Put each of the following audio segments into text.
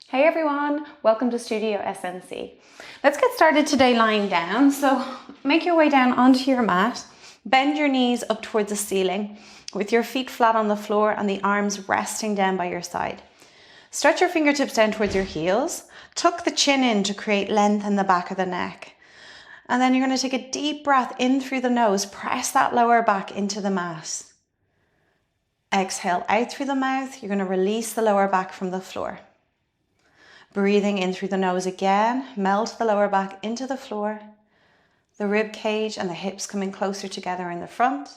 Hey everyone, welcome to Studio SNC. Let's get started today lying down. So make your way down onto your mat, bend your knees up towards the ceiling with your feet flat on the floor and the arms resting down by your side. Stretch your fingertips down towards your heels, tuck the chin in to create length in the back of the neck. And then you're going to take a deep breath in through the nose, press that lower back into the mat. Exhale out through the mouth, you're going to release the lower back from the floor. Breathing in through the nose again, melt the lower back into the floor, the rib cage and the hips coming closer together in the front,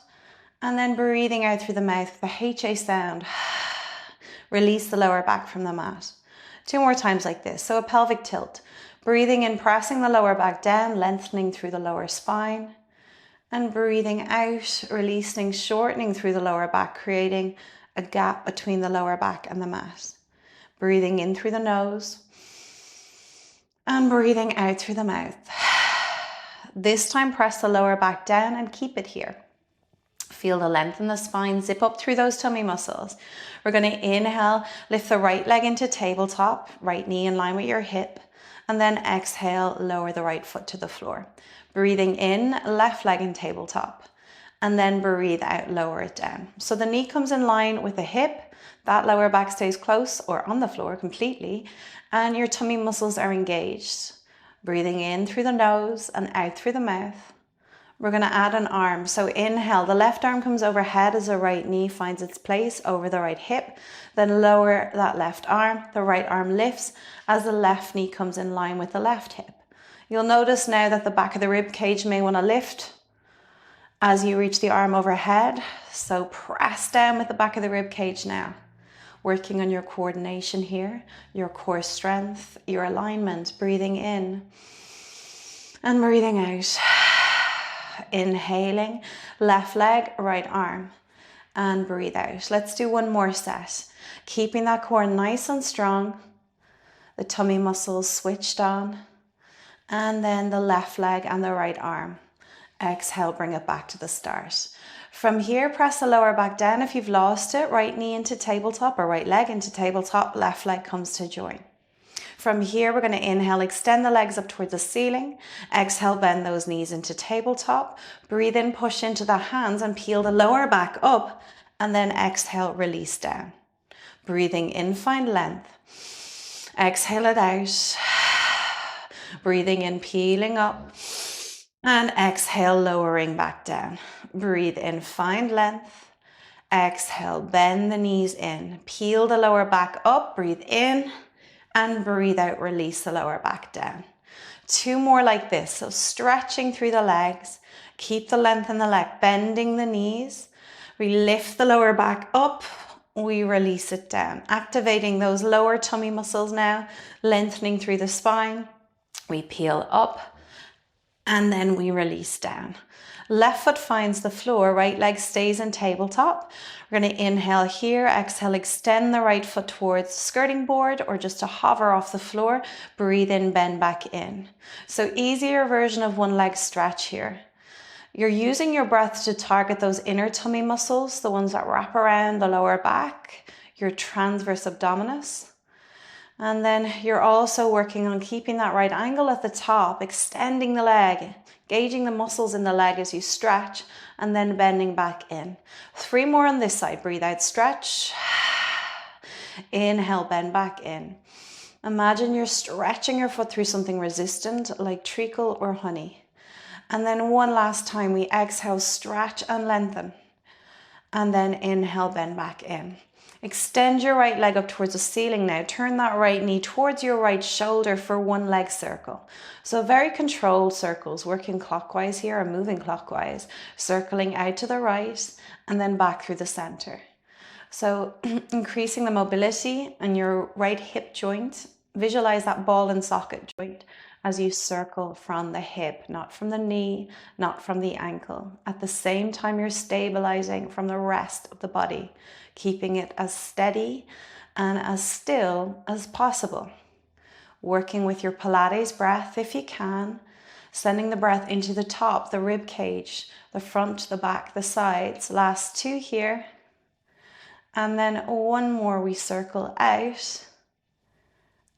and then breathing out through the mouth with the HA sound. Release the lower back from the mat. 2 more times like this. So a pelvic tilt. Breathing in, pressing the lower back down, lengthening through the lower spine, and breathing out, releasing, shortening through the lower back, creating a gap between the lower back and the mat. Breathing in through the nose and breathing out through the mouth. This time press the lower back down and keep it here. Feel the length in the spine, zip up through those tummy muscles. We're going to inhale, lift the right leg into tabletop, right knee in line with your hip, and then exhale, lower the right foot to the floor. Breathing in, left leg in tabletop, and then breathe out, lower it down. So the knee comes in line with the hip, that lower back stays close or on the floor completely, and your tummy muscles are engaged. Breathing in through the nose and out through the mouth. We're going to add an arm. So inhale, the left arm comes overhead as the right knee finds its place over the right hip. Then lower that left arm. The right arm lifts as the left knee comes in line with the left hip. You'll notice now that the back of the rib cage may want to lift as you reach the arm overhead. So press down with the back of the rib cage now. Working on your coordination here, your core strength, your alignment, breathing in and breathing out. Inhaling, left leg, right arm, and breathe out. Let's do one more set. Keeping that core nice and strong, the tummy muscles switched on, and then the left leg and the right arm. Exhale, bring it back to the start. From here, press the lower back down. If you've lost it, right knee into tabletop or right leg into tabletop, left leg comes to join. From here, we're going to inhale, extend the legs up towards the ceiling. Exhale, bend those knees into tabletop. Breathe in, push into the hands and peel the lower back up. And then exhale, release down. Breathing in, find length. Exhale it out. Breathing in, peeling up. And exhale, lowering back down. Breathe in, find length. Exhale, bend the knees in. Peel the lower back up, breathe in. And breathe out, release the lower back down. 2 more like this. So stretching through the legs. Keep the length in the leg, bending the knees. We lift the lower back up. We release it down. Activating those lower tummy muscles now. Lengthening through the spine. We peel up. And then we release down. Left foot finds the floor, right leg stays in tabletop. We're going to inhale here, exhale, extend the right foot towards the skirting board or just to hover off the floor. Breathe in, bend back in. So easier version of one leg stretch here. You're using your breath to target those inner tummy muscles, the ones that wrap around the lower back, your transverse abdominis. And then you're also working on keeping that right angle at the top, extending the leg, engaging the muscles in the leg as you stretch, and then bending back in. 3 more on this side. Breathe out, stretch. Inhale, bend back in. Imagine you're stretching your foot through something resistant like treacle or honey. And then one last time, we exhale, stretch and lengthen. And then inhale, bend back in. Extend your right leg up towards the ceiling now. Turn that right knee towards your right shoulder for 1 leg circle. So very controlled circles, working clockwise here or moving clockwise, circling out to the right and then back through the center. So increasing the mobility in your right hip joint. Visualize that ball and socket joint as you circle from the hip, not from the knee, not from the ankle. At the same time, you're stabilizing from the rest of the body, keeping it as steady and as still as possible. Working with your Pilates breath if you can, sending the breath into the top, the rib cage, the front, the back, the sides. Last 2 here. And then 1 more, we circle out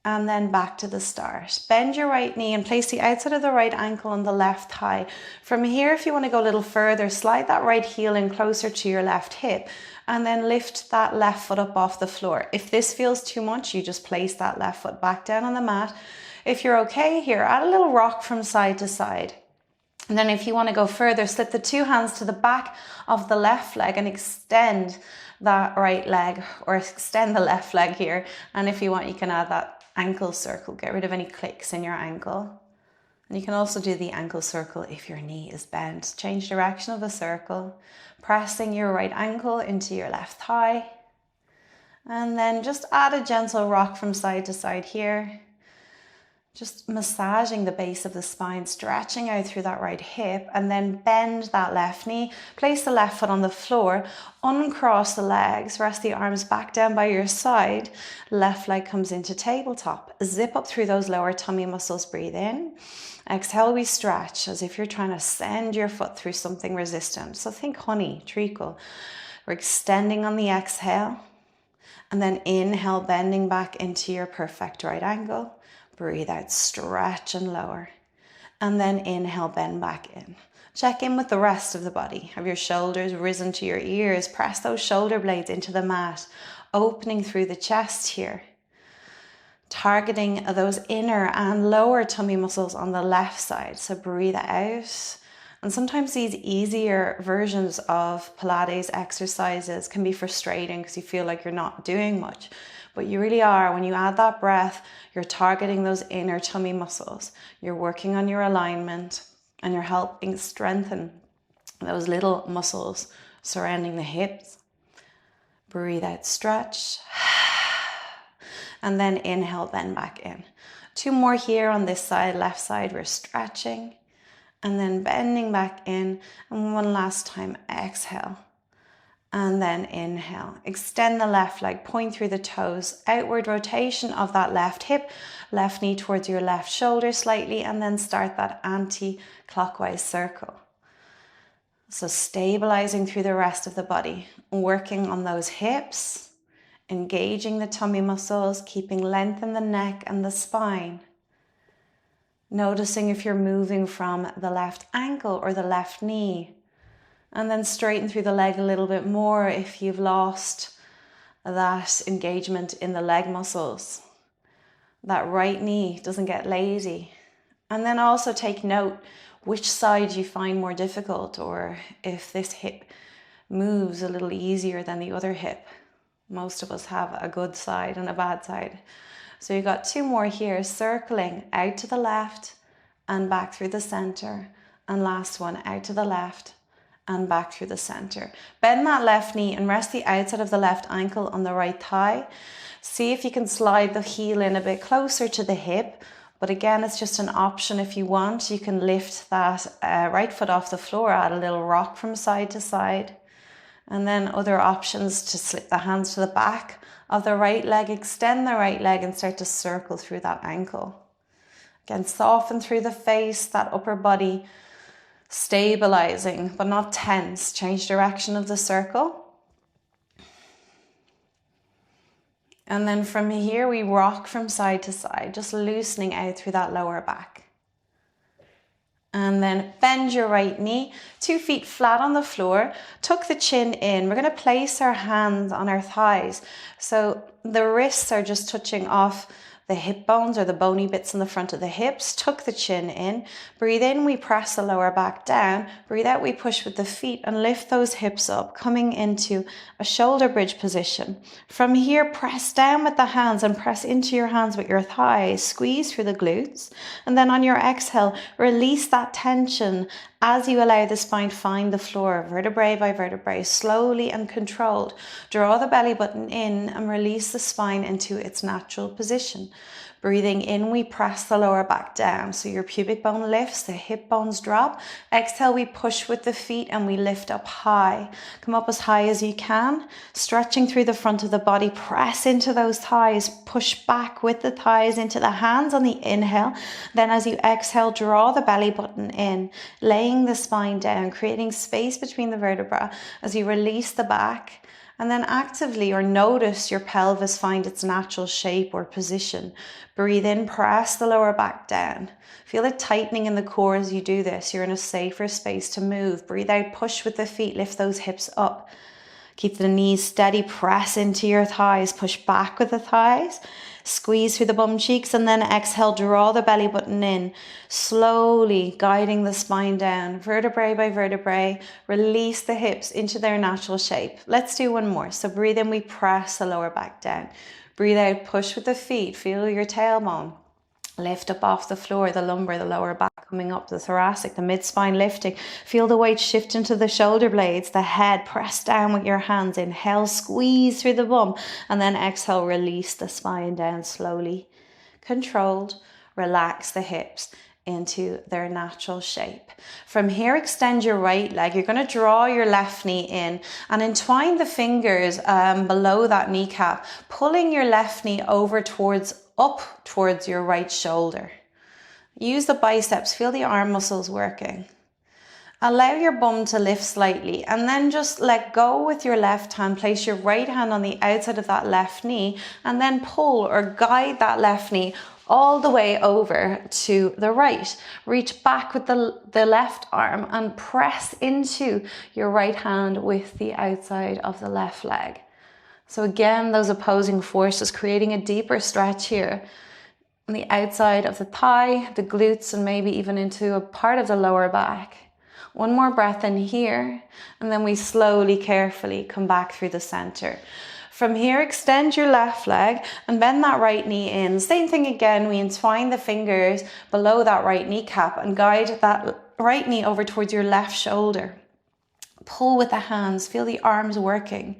and then back to the start. Bend your right knee and place the outside of the right ankle on the left thigh. From here, if you want to go a little further, slide that right heel in closer to your left hip and then lift that left foot up off the floor. If this feels too much, you just place that left foot back down on the mat. If you're okay here, add a little rock from side to side. And then if you want to go further, slip the two hands to the back of the left leg and extend that right leg, or extend the left leg here. And if you want, you can add that ankle circle. Get rid of any clicks in your ankle. And you can also do the ankle circle if your knee is bent. Change direction of the circle, pressing your right ankle into your left thigh. And then just add a gentle rock from side to side here. Just massaging the base of the spine, stretching out through that right hip, and then bend that left knee. Place the left foot on the floor, uncross the legs, rest the arms back down by your side. Left leg comes into tabletop. Zip up through those lower tummy muscles, breathe in. Exhale, we stretch as if you're trying to send your foot through something resistant. So think honey, treacle. We're extending on the exhale, and then inhale, bending back into your perfect right angle. Breathe out, stretch and lower. And then inhale, bend back in. Check in with the rest of the body. Have your shoulders risen to your ears. Press those shoulder blades into the mat, opening through the chest here. Targeting those inner and lower tummy muscles on the left side. So breathe out. And sometimes these easier versions of Pilates exercises can be frustrating because you feel like you're not doing much. But you really are. When you add that breath, you're targeting those inner tummy muscles. You're working on your alignment and you're helping strengthen those little muscles surrounding the hips. Breathe out, stretch. And then inhale, bend back in. Two more here on this side, left side, we're stretching. And then bending back in. And one last time, exhale. And then inhale. Extend the left leg, point through the toes, outward rotation of that left hip, left knee towards your left shoulder slightly, and then start that anti-clockwise circle. So stabilizing through the rest of the body, working on those hips, engaging the tummy muscles, keeping length in the neck and the spine. Noticing if you're moving from the left ankle or the left knee. And then straighten through the leg a little bit more if you've lost that engagement in the leg muscles. That right knee doesn't get lazy. And then also take note which side you find more difficult, or if this hip moves a little easier than the other hip. Most of us have a good side and a bad side. So you've got two more here, circling out to the left and back through the center. And last one, out to the left and back through the center. Bend that left knee and rest the outside of the left ankle on the right thigh. See if you can slide the heel in a bit closer to the hip. But again, it's just an option if you want. You can lift that right foot off the floor, add a little rock from side to side. And then other options to slip the hands to the back of the right leg, extend the right leg and start to circle through that ankle. Again, soften through the face, that upper body, stabilizing, but not tense. Change direction of the circle. And then from here, we rock from side to side, just loosening out through that lower back. And then bend your right knee, 2 feet flat on the floor, tuck the chin in. We're going to place our hands on our thighs. So the wrists are just touching off the hip bones or the bony bits in the front of the hips. Tuck the chin in. Breathe in, we press the lower back down. Breathe out, we push with the feet and lift those hips up, coming into a shoulder bridge position. From here, press down with the hands and press into your hands with your thighs. Squeeze through the glutes. And then on your exhale, release that tension as you allow the spine to find the floor, vertebrae by vertebrae, slowly and controlled. Draw the belly button in and release the spine into its natural position. Breathing in, we press the lower back down. So your pubic bone lifts, the hip bones drop. Exhale, we push with the feet and we lift up high. Come up as high as you can. Stretching through the front of the body, press into those thighs. Push back with the thighs into the hands on the inhale. Then as you exhale, draw the belly button in, laying the spine down, creating space between the vertebrae as you release the back And then actively or notice your pelvis find its natural shape or position. Breathe in, press the lower back down. Feel it tightening in the core as you do this. You're in a safer space to move. Breathe out, push with the feet, lift those hips up. Keep the knees steady, press into your thighs, push back with the thighs, squeeze through the bum cheeks, and then exhale, draw the belly button in, slowly guiding the spine down, vertebrae by vertebrae, release the hips into their natural shape. Let's do one more. So breathe in, we press the lower back down. Breathe out, push with the feet, feel your tailbone. Lift up off the floor, the lumbar, the lower back coming up, the thoracic, the mid-spine lifting. Feel the weight shift into the shoulder blades, the head, press down with your hands. Inhale, squeeze through the bum, and then exhale, release the spine down slowly. Controlled, relax the hips into their natural shape. From here, extend your right leg. You're going to draw your left knee in and entwine the fingers below that kneecap, pulling your left knee over up towards your right shoulder. Use the biceps, feel the arm muscles working. Allow your bum to lift slightly and then just let go with your left hand. Place your right hand on the outside of that left knee and then pull or guide that left knee all the way over to the right. Reach back with the left arm and press into your right hand with the outside of the left leg. So again, those opposing forces, creating a deeper stretch here on the outside of the thigh, the glutes, and maybe even into a part of the lower back. One more breath in here, and then we slowly, carefully come back through the center. From here, extend your left leg and bend that right knee in. Same thing again, we entwine the fingers below that right kneecap and guide that right knee over towards your left shoulder. Pull with the hands, feel the arms working.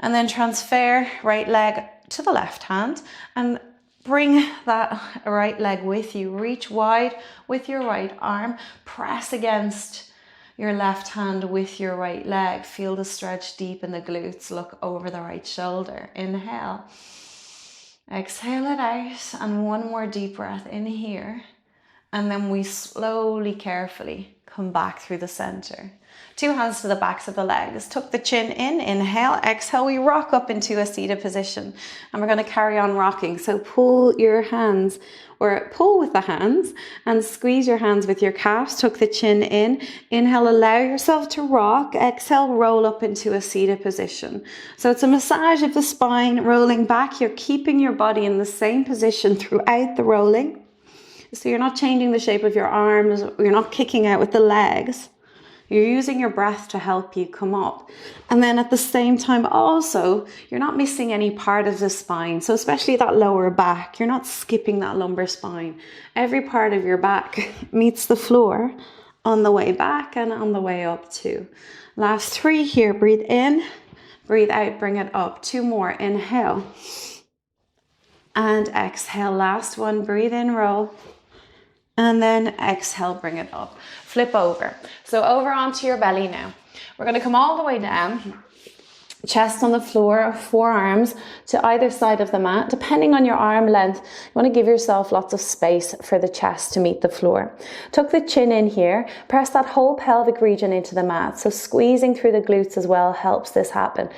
And then transfer right leg to the left hand and bring that right leg with you. Reach wide with your right arm. Press against your left hand with your right leg. Feel the stretch deep in the glutes. Look over the right shoulder. Inhale. Exhale it out. And one more deep breath in here. And then we slowly, carefully come back through the center. Two hands to the backs of the legs. Tuck the chin in. Inhale. Exhale. We rock up into a seated position. And we're going to carry on rocking. So pull your hands or pull with the hands and squeeze your hands with your calves. Tuck the chin in. Inhale. Allow yourself to rock. Exhale. Roll up into a seated position. So it's a massage of the spine rolling back. You're keeping your body in the same position throughout the rolling. So you're not changing the shape of your arms. You're not kicking out with the legs. You're using your breath to help you come up. And then at the same time also, you're not missing any part of the spine. So especially that lower back, you're not skipping that lumbar spine. Every part of your back meets the floor on the way back and on the way up too. Last three here. Breathe in, breathe out, bring it up. Two more. Inhale and exhale. Last one. Breathe in, roll. And then exhale, bring it up. Flip over. So over onto your belly now. We're going to come all the way down. Chest on the floor, forearms to either side of the mat. Depending on your arm length, you want to give yourself lots of space for the chest to meet the floor. Tuck the chin in here. Press that whole pelvic region into the mat. So squeezing through the glutes as well helps this happen.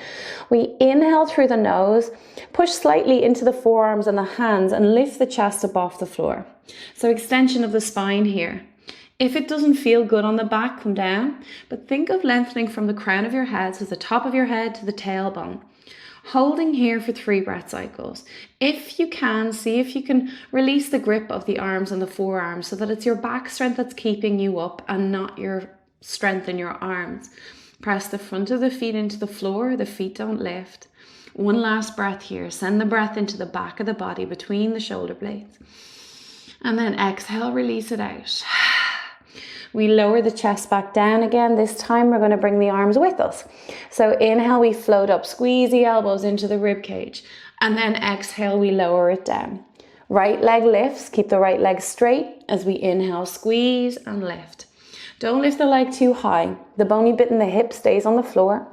We inhale through the nose, push slightly into the forearms and the hands and lift the chest up off the floor. So extension of the spine here. If it doesn't feel good on the back, come down, but think of lengthening from the crown of your head, so the top of your head to the tailbone. Holding here for 3 breath cycles. If you can, see if you can release the grip of the arms and the forearms so that it's your back strength that's keeping you up and not your strength in your arms. Press the front of the feet into the floor, the feet don't lift. One last breath here. Send the breath into the back of the body between the shoulder blades. And then exhale, release it out. We lower the chest back down again. This time we're going to bring the arms with us. So inhale, we float up, squeeze the elbows into the rib cage. And then exhale, we lower it down. Right leg lifts, keep the right leg straight as we inhale, squeeze and lift. Don't lift the leg too high. The bony bit in the hip stays on the floor.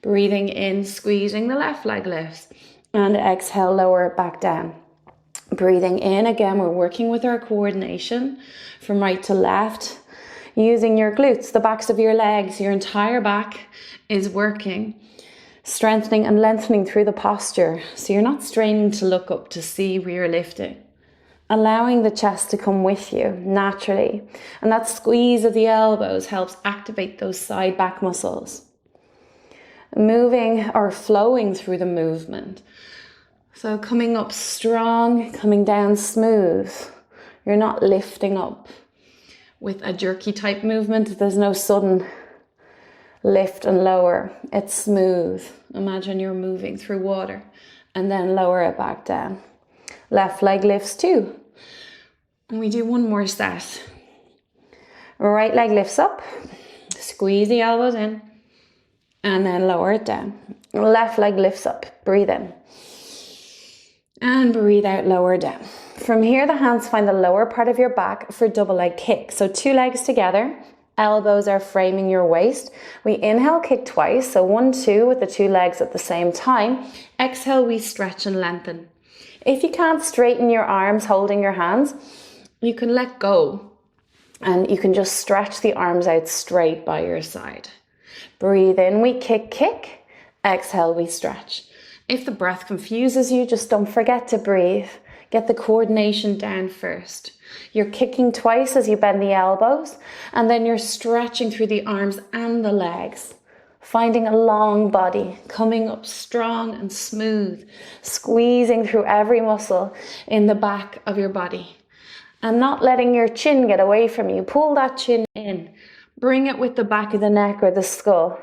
Breathing in, squeezing the left leg lifts. And exhale, lower it back down. Breathing in, again, we're working with our coordination from right to left. Using your glutes, the backs of your legs, your entire back is working. strengthening and lengthening through the posture. So you're not straining to look up to see where you're lifting. Allowing the chest to come with you naturally. And that squeeze of the elbows helps activate those side back muscles. Moving or flowing through the movement. So coming up strong, coming down smooth. You're not lifting up with a jerky type movement. There's no sudden lift and lower. It's smooth. Imagine you're moving through water and then lower it back down. Left leg lifts too. And we do one more set. Right leg lifts up. Squeeze the elbows in. And then lower it down. Left leg lifts up. Breathe in. And breathe out, lower down. From here, the hands find the lower part of your back for double leg kick. So 2 legs together. Elbows are framing your waist. We inhale, kick twice. So 1, 2 with the 2 legs at the same time. Exhale, we stretch and lengthen. If you can't straighten your arms holding your hands, you can let go and you can just stretch the arms out straight by your side. Breathe in, we kick, kick. Exhale, we stretch. If the breath confuses you, just don't forget to breathe. Get the coordination down first. You're kicking twice as you bend the elbows, and then you're stretching through the arms and the legs. Finding a long body, coming up strong and smooth, squeezing through every muscle in the back of your body. And not letting your chin get away from you. Pull that chin in. Bring it with the back of the neck or the skull.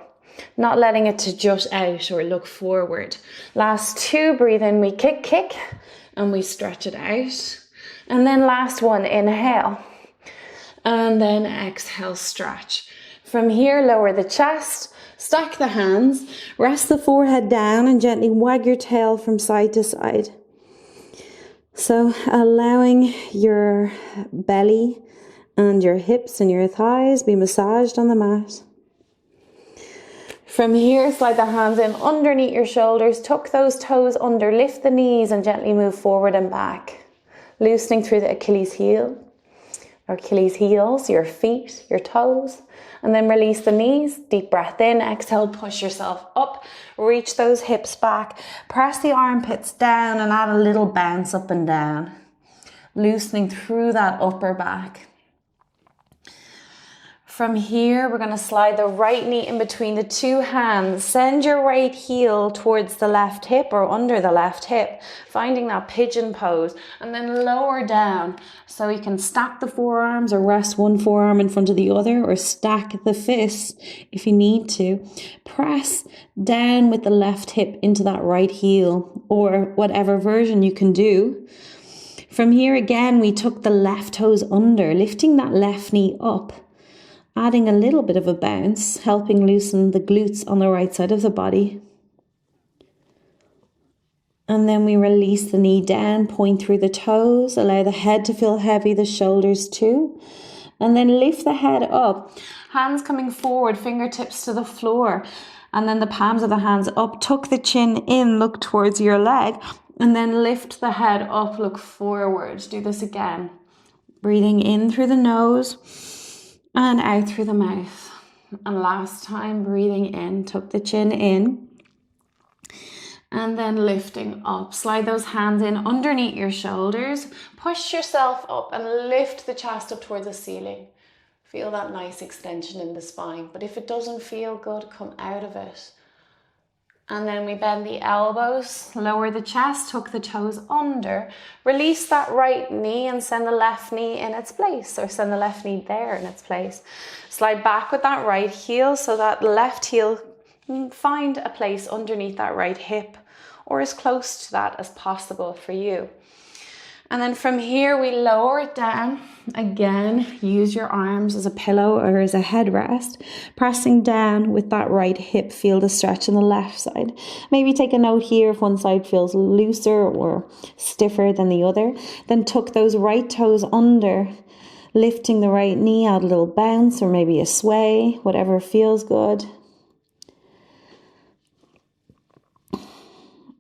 Not letting it to jut out or look forward. Last 2, breathe in, we kick, kick, and we stretch it out. And then last 1, inhale. And then exhale, stretch. From here, lower the chest, stack the hands, rest the forehead down and gently wag your tail from side to side. So allowing your belly and your hips and your thighs be massaged on the mat. From here, slide the hands in underneath your shoulders, tuck those toes under, lift the knees and gently move forward and back. Loosening through the Achilles heel, or Achilles heels, your feet, your toes. And then release the knees, deep breath in, exhale, push yourself up, reach those hips back, press the armpits down and add a little bounce up and down. Loosening through that upper back. From here, we're going to slide the right knee in between the 2 hands. Send your right heel towards the left hip or under the left hip, finding that pigeon pose, and then lower down. So you can stack the forearms or rest one forearm in front of the other or stack the fists if you need to. Press down with the left hip into that right heel or whatever version you can do. From here again, we tuck the left toes under, lifting that left knee up. Adding a little bit of a bounce, helping loosen the glutes on the right side of the body. And then we release the knee down, point through the toes, allow the head to feel heavy, the shoulders too. And then lift the head up, hands coming forward, fingertips to the floor. And then the palms of the hands up, tuck the chin in, look towards your leg. And then lift the head up, look forward. Do this again. Breathing in through the nose. And out through the mouth. And last time, breathing in, tuck the chin in. And then lifting up. Slide those hands in underneath your shoulders. Push yourself up and lift the chest up towards the ceiling. Feel that nice extension in the spine. But if it doesn't feel good, come out of it. And then we bend the elbows, lower the chest, tuck the toes under. Release that right knee and send the left knee in its place, or send the left knee there in its place. Slide back with that right heel so that left heel, find a place underneath that right hip or as close to that as possible for you. And then from here, we lower it down. Again, use your arms as a pillow or as a headrest. Pressing down with that right hip, feel the stretch on the left side. Maybe take a note here if one side feels looser or stiffer than the other. Then tuck those right toes under, lifting the right knee, add a little bounce or maybe a sway, whatever feels good.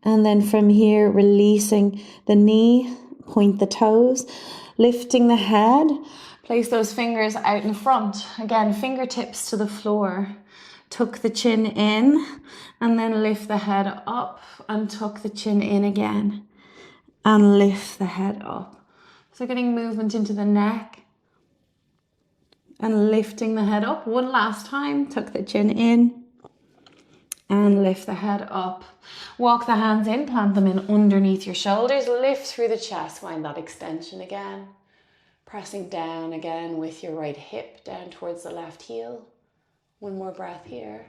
And then from here, releasing the knee, point the toes, lifting the head, place those fingers out in front. Again, fingertips to the floor. tuck the chin in, and then lift the head up and tuck the chin in again and lift the head up. So getting movement into the neck and lifting the head up. One last time, tuck the chin in and lift the head up. Walk the hands in, plant them in underneath your shoulders, lift through the chest, find that extension again. Pressing down again with your right hip down towards the left heel. One more breath here.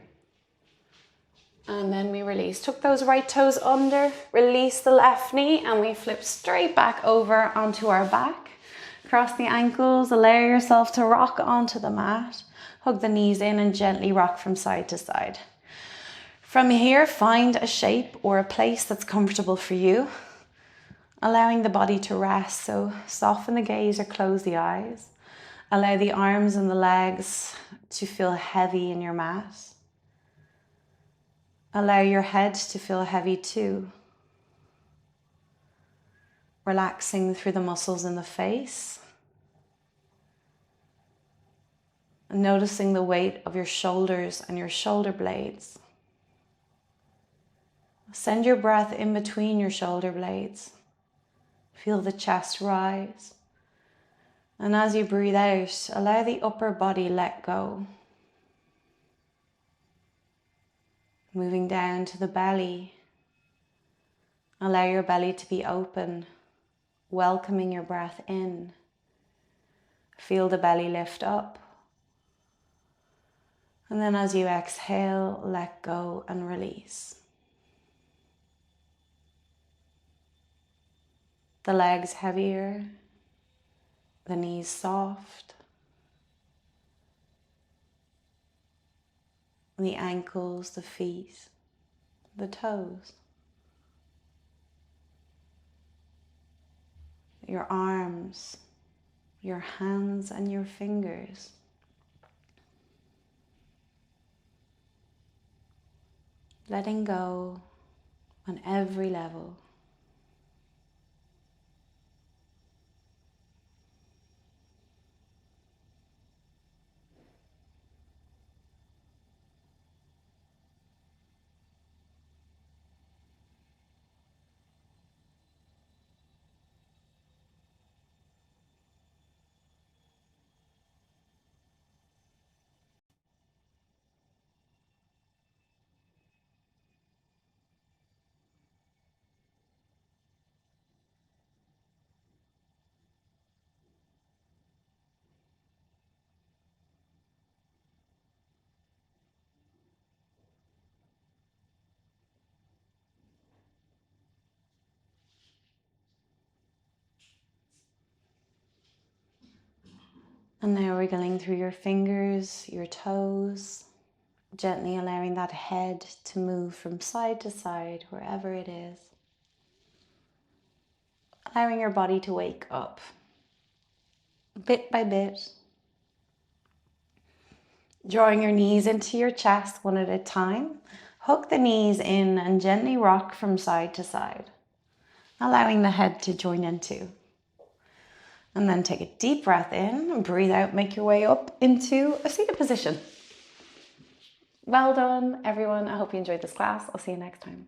And then we release. Tuck those right toes under, release the left knee, and we flip straight back over onto our back. Cross the ankles, allow yourself to rock onto the mat. Hug the knees in and gently rock from side to side. From here, find a shape or a place that's comfortable for you, allowing the body to rest. So soften the gaze or close the eyes. Allow the arms and the legs to feel heavy in your mat. Allow your head to feel heavy too. Relaxing through the muscles in the face. And noticing the weight of your shoulders and your shoulder blades. Send your breath in between your shoulder blades. Feel the chest rise. And as you breathe out, allow the upper body let go. Moving down to the belly. Allow your belly to be open, welcoming your breath in. Feel the belly lift up. And then as you exhale, let go and release. The legs heavier, the knees soft, the ankles, the feet, the toes, your arms, your hands and your fingers. Letting go on every level. And now wriggling through your fingers, your toes, gently allowing that head to move from side to side, wherever it is. Allowing your body to wake up, bit by bit. Drawing your knees into your chest one at a time. Hook the knees in and gently rock from side to side, allowing the head to join in too. And then take a deep breath in and breathe out, make your way up into a seated position. Well done, everyone. I hope you enjoyed this class. I'll see you next time.